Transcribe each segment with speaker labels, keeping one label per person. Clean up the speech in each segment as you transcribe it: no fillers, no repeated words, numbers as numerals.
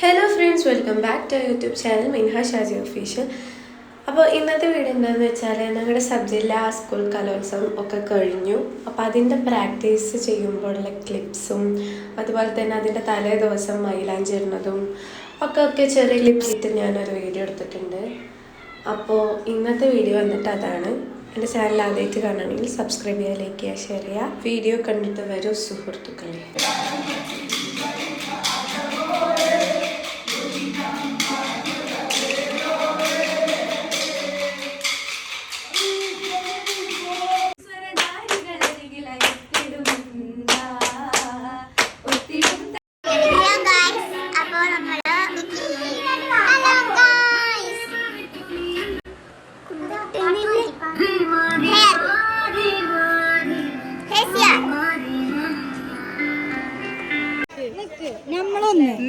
Speaker 1: Hello friends, welcome back to YouTube channel Minha Shaji official. അപ്പോൾ ഇന്നത്തെ video എന്താണെന്ന് വെച്ചാൽ ഞങ്ങളുടെ സബ് ജില്ലാ സ്കൂൾ കലോത്സവം ഒക്കെ കഴിഞ്ഞു. അപ്പോൾ അതിൻ്റെ പ്രാക്ടീസ് ചെയ്യുമ്പോഴുള്ള ക്ലിപ്സും അതുപോലെ തന്നെ അതിൻ്റെ തലേ ദിവസം മൈലാഞ്ചി ഇടുന്നതും ഒക്കെ ചെറിയ ക്ലിപ്സിട്ട് ഞാനൊരു വീഡിയോ എടുത്തിട്ടുണ്ട്. അപ്പോൾ ഇന്നത്തെ വീഡിയോ വന്നിട്ട് അതാണ്. എൻ്റെ ചാനൽ ആദ്യമായിട്ട് കാണുകയാണെങ്കിൽ സബ്സ്ക്രൈബ് ചെയ്യുക, ലൈക്ക് ചെയ്യുക, ഷെയർ ചെയ്യുക. വീഡിയോ കണ്ടിട്ട് വരൂ സുഹൃത്തുക്കളെ.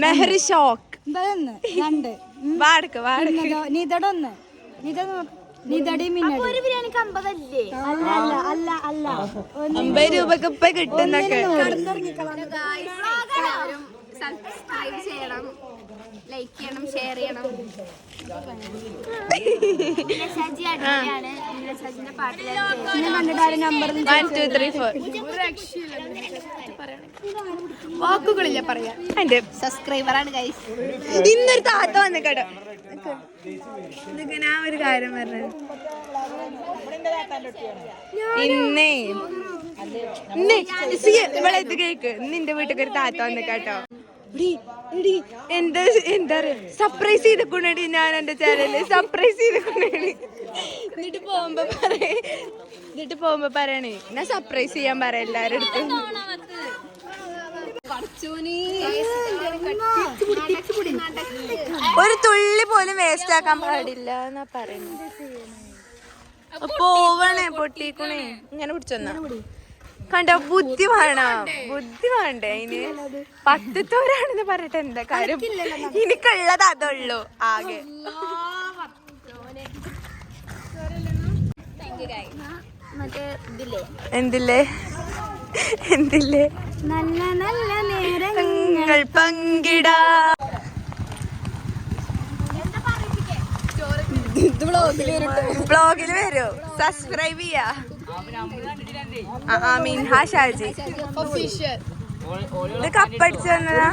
Speaker 2: മെഹറി ഷോക്ക് ₹50 ഇപ്പൊ കിട്ടുന്നൊക്കെ.
Speaker 3: സബ്സ്ക്രൈബ് ചെയ്യണം, ലൈക്ക് ചെയ്യണം, ഷെയർ ചെയ്യണം. സജി അടിപൊളിയാണ്. സജിന്റെ പാട്ടിലെ
Speaker 2: 1 2 3 4 വാക്കുകളില്ല പറയാ. എന്റെ
Speaker 3: സബ്സ്ക്രൈബറാണ് ഗൈസ്.
Speaker 2: ഇന്നൊരു താത്ത വന്ന് കേട്ടോ. ഞാൻ ഒരു കാര്യം പറഞ്ഞു. ഇവിടെ ഇത് കേക്ക്. നിന്റെ വീട്ടിൽ ഒരു താത്ത വന്ന് കേട്ടോ. എന്താ സർപ്രൈസ് ചെയ്തിക്കൊണ്ടി ഞാൻ എന്റെ ചാനലില് സർപ്രൈസ് ചെയ്തിക്കൊണ്ടി. എന്നിട്ട് പോകുമ്പോ പറയണേ ഞാൻ സർപ്രൈസ് ചെയ്യാൻ പറയാം എല്ലാരും അടുത്തും. ഒരു തുള്ളി പോലും വേസ്റ്റ് ആക്കാൻ പാടില്ല എന്നാ പറയുന്നത്. പോവണേ പൊട്ടിക്കണേ. ഇങ്ങനെ പിടിച്ചൊന്നാ കണ്ടോ. ബുദ്ധി വേണ്ടേ അതിന്. 10 തോരാണെന്ന് പറഞ്ഞിട്ട് എന്താ കാര്യം. എനിക്കുള്ളത് അതുള്ളൂ ആകെ. എന്തില്ലേ
Speaker 3: നല്ല നല്ല
Speaker 2: നേരങ്ങൾ പങ്കിടാ. ബ്ലോഗില് വരൂ. സബ്സ്ക്രൈബ് ചെയ്യാ. മിൻഹ ഷാജി ഇത് കപ്പടിച്ചു തന്നതാ.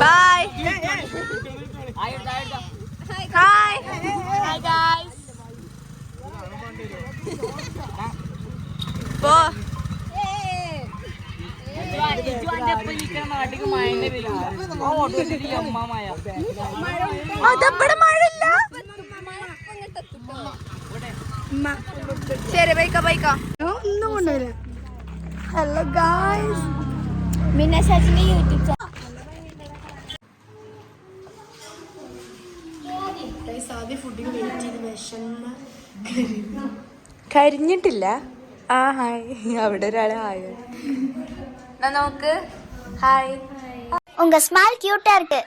Speaker 2: ബൈ. Hi guys. പോ. അതപ്പടെ മഴയില്ല. ശരി ബൈക്കാ. ഒന്നും കൊണ്ടുവരാ. ഹലോ ഗൈസ്,
Speaker 3: മിന്ന സജിന്റെ യൂട്യൂബ് ചാനൽ.
Speaker 2: കരിഞ്ഞിട്ടില്ല. ആ ഹായ്. അവിടെ ഒരാളെ ഹായ് നോക്ക്. ഹായ്.
Speaker 3: ഉങ്ക സ്മൈൽ ക്യൂട്ടാ ഇருக்கு.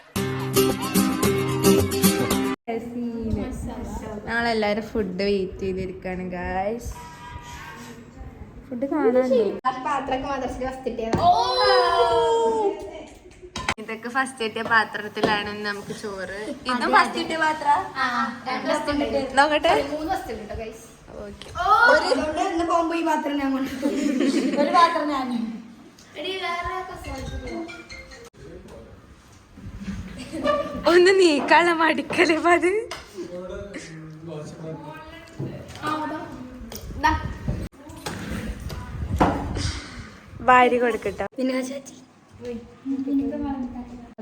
Speaker 2: ഞങ്ങളെല്ലാരും ഫുഡ് വെയിറ്റ് ചെയ്തിരിക്കാണ് ഗായ്സ്. ഫുഡ് കാണാനുണ്ടോ? ഇതൊക്കെ ഫസ്റ്റ് എത്തിയ പാത്രത്തിലാണ് നമുക്ക് ചോറ്. ഇതും ഫസ്റ്റ് എത്തിയ പാത്ര നോക്കട്ടെ. ഒന്ന് നീക്കാളെ മടിക്കലേ അത്. വാരി കൊടുക്കട്ടോ.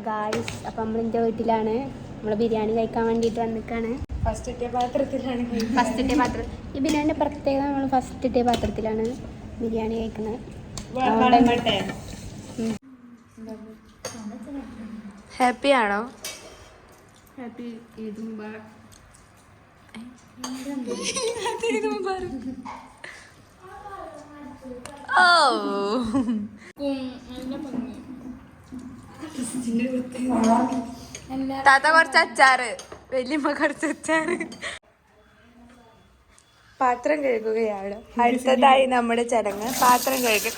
Speaker 3: ഗായ്സ്, അപ്പൊ നമ്മളിന്റെ വീട്ടിലാണ്. നമ്മള് ബിരിയാണി കഴിക്കാൻ വേണ്ടിട്ട് വന്നിക്കാണ്.
Speaker 2: ഫസ്റ്റ് ഇട്ടിയ പാത്രത്തിലാണ്.
Speaker 3: ഈ ബിരിയാണിന്റെ പ്രത്യേകത നമ്മൾ ഫസ്റ്റ് ഇട്ടിയ പാത്രത്തിലാണ് ബിരിയാണി കഴിക്കുന്നത്.
Speaker 2: ഹാപ്പി ആണോ?
Speaker 1: ഹാപ്പി ഈദ് മുബാറക്.
Speaker 2: ഓ താത്ത കുറച്ച് അച്ചാറ്, വലിയമ്മ കുറച്ച് അച്ചാറ്. പാത്രം കഴുകുകയാണ്. അടുത്തതായി നമ്മുടെ ചടങ്ങ് പാത്രം കഴുകുക.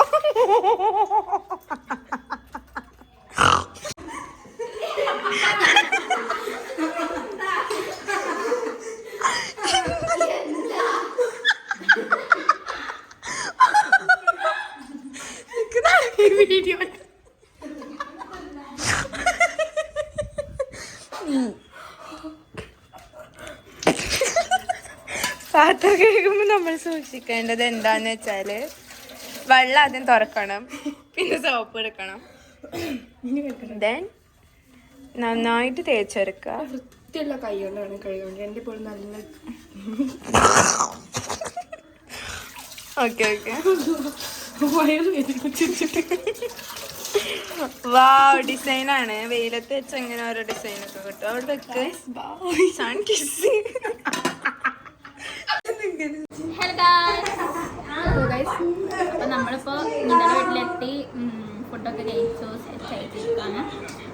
Speaker 2: വീഡിയോ പാത്രം കഴുകുമ്പോൾ നമ്മൾ സൂക്ഷിക്കേണ്ടത് എന്താന്ന് വെച്ചാല് വെള്ളം ആദ്യം തുറക്കണം, പിന്നെ സോപ്പ് എടുക്കണം, ദെൻ നന്നായിട്ട് തേച്ചെടുക്കുക.
Speaker 1: വൃത്തിയുള്ള കൈ കൊണ്ടാണ് കഴുകുന്നത്. എൻ്റെ ഇപ്പോൾ നല്ല
Speaker 2: ഓക്കെ വാവ്, ഡിസൈനാണ്. വെയിലത്ത് വെച്ച് അങ്ങനെ ഓരോ ഡിസൈനൊക്കെ കിട്ടും. അവിടെ വെക്ക്. Sun kiss.
Speaker 3: ഹലോ ഗൈസ്, അപ്പോൾ നമ്മളിപ്പോൾ നിങ്ങളുടെ വീട്ടിലെത്തി ഫുഡൊക്കെ കഴിച്ചു സെറ്റ് ആയിട്ടിരിക്കുകയാണ്.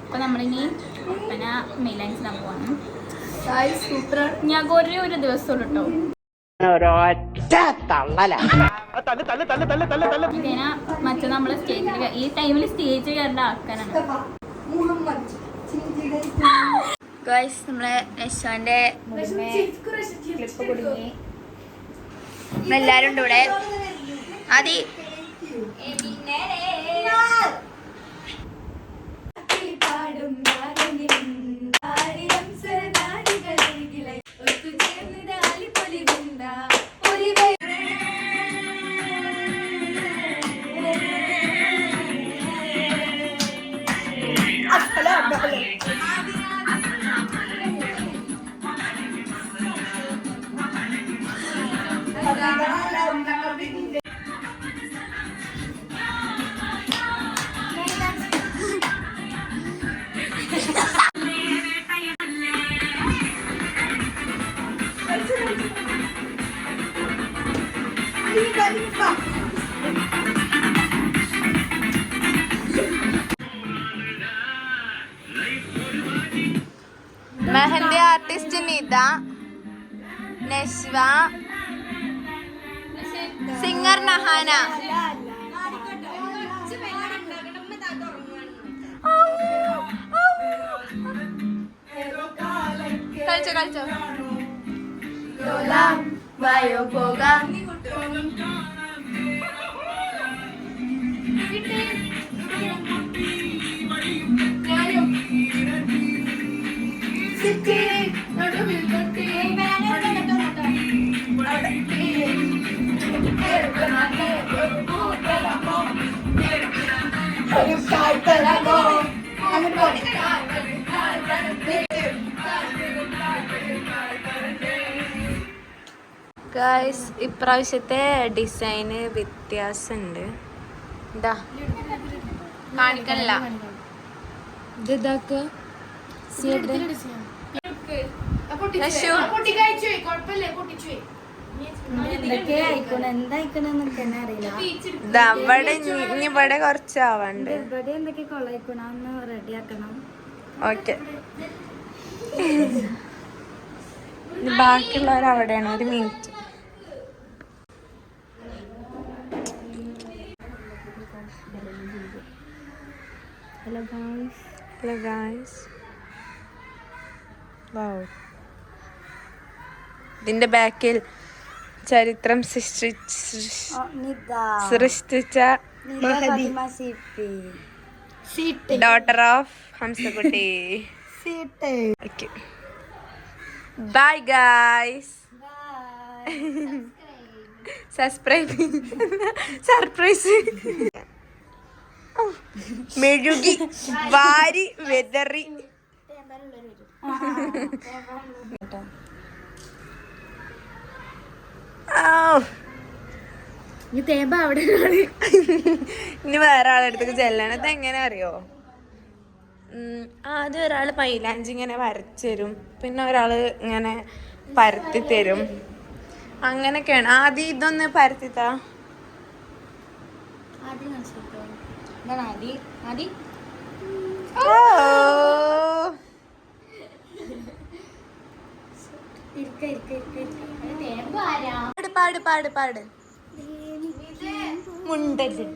Speaker 3: അപ്പോൾ നമ്മളിനി ഒപ്പന മെയിലാൻസിനാൻ പോവാണ്. സൂപ്പർ. ഞാൻ ഒരു ദിവസം കേട്ടോ ഇതിനെ മറ്റേ നമ്മള് സ്റ്റേജിൽ ഈ ടൈമിൽ സ്റ്റേജ് കയറേണ്ട ആൾക്കാരാണ്. ഗൈസ്, നമ്മളെ യശോന്റെ ക്ലിപ്പ് കുടുങ്ങി. എല്ലാരും ഉണ്ട് ഇവിടെ. അതി
Speaker 2: മെഹന്തി ആർട്ടിസ്റ്റ് നിത, നശ്വ, സിംഗർ നഹാന. കളിച്ചോ വായോ പോകാം. ഗൈസ്, ഇപ്രാവശ്യത്തെ ഡിസൈന് വ്യത്യാസമുണ്ട്. ഇതാ കാണിക്കല്ല. ഇവിടെ കുറച്ചാവണ്ട്. ഓക്കെ, ബാക്കിയുള്ളവർ അവിടെയാണ്. ഒരു മിനിറ്റ്. Hello guys. വാവ്, ഇതിന്റെ ബാക്കിൽ ചരിത്രം സൃഷ്ടിച്ച daughter of Hamsakutty. Okay, bye guys. Surprise മെഴുകി വാരി വെതറി. ഇനി വേറെ ആളെടുത്തേക്ക് ചെല്ലണം. ഇത് എങ്ങനെ അറിയോ? ആദ്യം ഒരാൾ മൈലാഞ്ചി ഇങ്ങനെ വരച്ചു തരും, പിന്നെ ഒരാൾ ഇങ്ങനെ പരത്തി തരും. അങ്ങനെയൊക്കെയാണ്. ആദ്യം ഇതൊന്ന് പരത്തിത്താ. പാട് പാട് പാട് മുണ്ടല്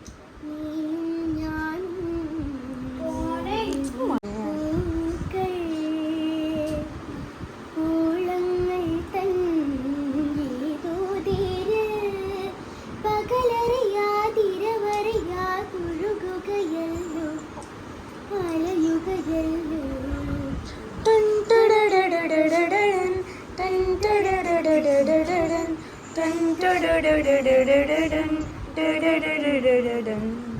Speaker 2: Dun